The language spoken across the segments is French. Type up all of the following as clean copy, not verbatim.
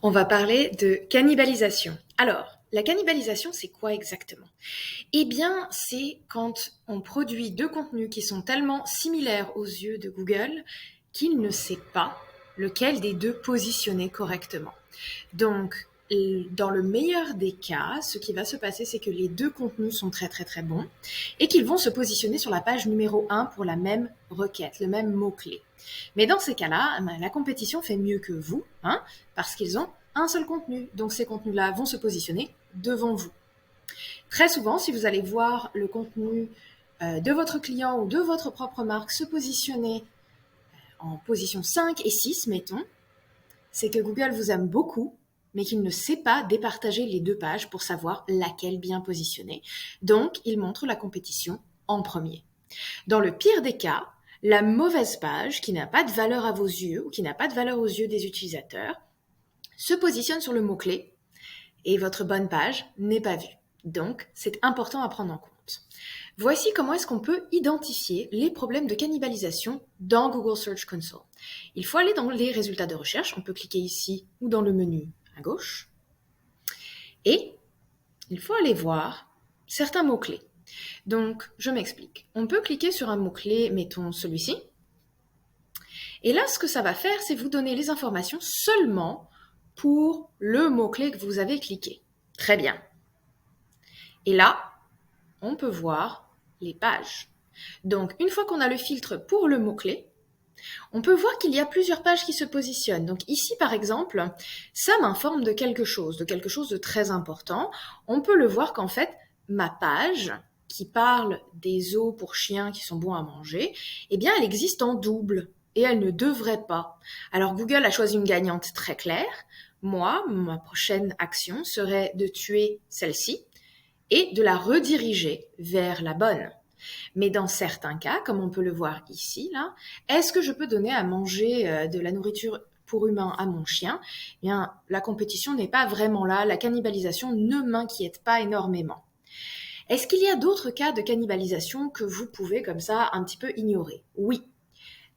On va parler de cannibalisation. Alors, la cannibalisation, c'est quoi exactement? Eh bien, c'est quand on produit deux contenus qui sont tellement similaires aux yeux de Google qu'il ne sait pas lequel des deux positionner correctement. Donc, dans le meilleur des cas, ce qui va se passer, c'est que les deux contenus sont très très très bons et qu'ils vont se positionner sur la page numéro 1 pour la même requête, le même mot-clé. Mais dans ces cas-là, la compétition fait mieux que vous, parce qu'ils ont un seul contenu. Donc ces contenus-là vont se positionner devant vous. Très souvent, si vous allez voir le contenu de votre client ou de votre propre marque se positionner en position 5 et 6, mettons, c'est que Google vous aime beaucoup, mais qu'il ne sait pas départager les deux pages pour savoir laquelle bien positionner. Donc, il montre la compétition en premier. Dans le pire des cas, la mauvaise page, qui n'a pas de valeur à vos yeux ou qui n'a pas de valeur aux yeux des utilisateurs, se positionne sur le mot-clé et votre bonne page n'est pas vue. Donc, c'est important à prendre en compte. Voici comment est-ce qu'on peut identifier les problèmes de cannibalisation dans Google Search Console. Il faut aller dans les résultats de recherche, on peut cliquer ici ou dans le menu à gauche, et il faut aller voir certains mots-clés. Donc, je m'explique. On peut cliquer sur un mot-clé, mettons celui-ci, et là, ce que ça va faire, c'est vous donner les informations seulement pour le mot-clé que vous avez cliqué. Très bien. Et là, on peut voir les pages. Donc, une fois qu'on a le filtre pour le mot-clé, on peut voir qu'il y a plusieurs pages qui se positionnent. Donc ici, par exemple, ça m'informe de quelque chose de très important. On peut le voir qu'en fait, ma page qui parle des os pour chiens qui sont bons à manger, eh bien, elle existe en double et elle ne devrait pas. Alors Google a choisi une gagnante très claire. Moi, ma prochaine action serait de tuer celle-ci et de la rediriger vers la bonne. Mais dans certains cas, comme on peut le voir ici, là, est-ce que je peux donner à manger de la nourriture pour humain à mon chien? Eh bien, la compétition n'est pas vraiment là, la cannibalisation ne m'inquiète pas énormément. Est-ce qu'il y a d'autres cas de cannibalisation que vous pouvez comme ça un petit peu ignorer? Oui,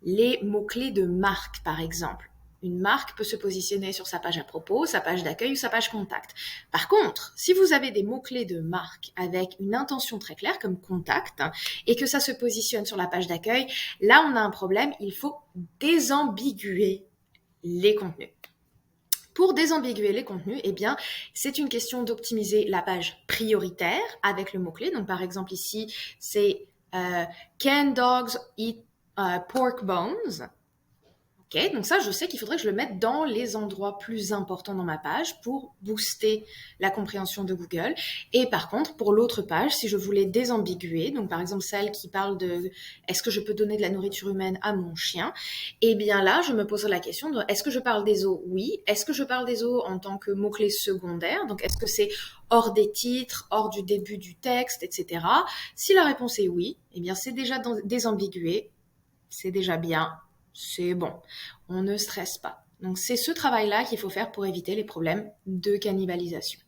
les mots-clés de marque par exemple. Une marque peut se positionner sur sa page à propos, sa page d'accueil ou sa page contact. Par contre, si vous avez des mots-clés de marque avec une intention très claire comme contact et que ça se positionne sur la page d'accueil, là on a un problème, il faut désambiguer les contenus. Pour désambiguer les contenus, eh bien, c'est une question d'optimiser la page prioritaire avec le mot-clé. Donc, par exemple, ici, c'est Can dogs eat pork bones? Ok, donc ça, je sais qu'il faudrait que je le mette dans les endroits plus importants dans ma page pour booster la compréhension de Google. Et par contre, pour l'autre page, si je voulais désambiguer, donc par exemple celle qui parle de est-ce que je peux donner de la nourriture humaine à mon chien, eh bien là, je me poserai la question de est-ce que je parle des os? Oui. Est-ce que je parle des os en tant que mot-clé secondaire? Donc est-ce que c'est hors des titres, hors du début du texte, etc. Si la réponse est oui, eh bien c'est déjà désambigué, c'est déjà bien. C'est bon, on ne stresse pas. Donc c'est ce travail-là qu'il faut faire pour éviter les problèmes de cannibalisation.